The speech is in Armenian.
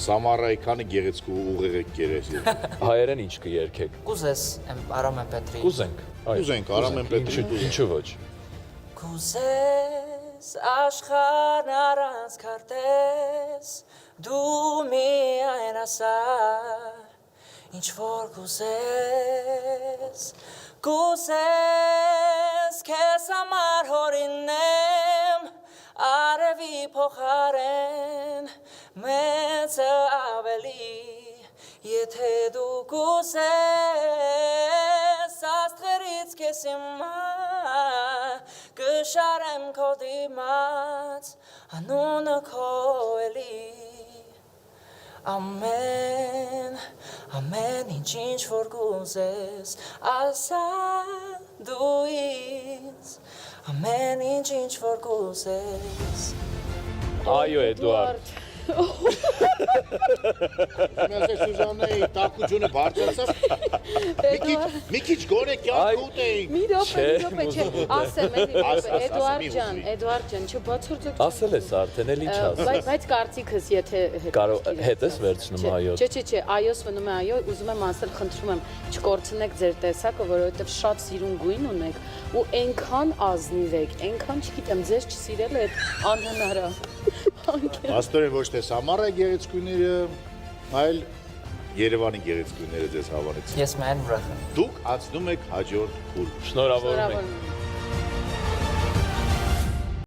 Սամարայի քանի գեղեցկու ուղեղ եք կերես։ Հայերեն ինչ կերքեք։ Կուզես Արամեն Պետրի։ Կուզենք։ Կուզենք, Արամեն Պետրի։ Ինչու ոչ։ Կուզես աշխարհն առանց քարտես, դու միայն ասա, ինչ որ կուզես, կուզես քեզ համար հորինեմ, արևի փոխարեն մեծը ավելի, եթե դու կուզես, աստղերից քեզ հիմա կշարեմ քո դիմաց, անունը քո էլի, ամեն ինչ որ կուզես, ասա դու ինձ, ամեն ինչ որ կուզես։ Այո, Էդուարդ։ Մեսե Սուզաննայի տակությունը բարձրացավ։ Մի քիչ գոնե կյանք ուտեինք։ Մի րոպե, չէ, ասեմ, Էդուարդ ջան, չբացարձակ։ Ասել ես արդեն, էլ ինչ ասել։ Բայց կարծիքս, եթե հետ ես վերցնում այո։ Չէ, այոս մնում է այո, ուզում եմ ասել, խնդրում եմ, չկորցնեք ձեր տեսակը, որովհետև շատ սիրուն գույն ունեք ու այնքան ազնիվ եք, այնքան չգիտեմ, ձեզ չսիրել է անհնար է։ Աստորեն ոչ թե Սամարայի գեղեցկուները, այլ Երևանի գեղեցկուները ձեզ հավանեցին։ Ես մեն ուրախ եմ։ Դուք անցնում եք հաջորդ փուլ։ Շնորհավորում ենք։ Շնորհավորում եմ։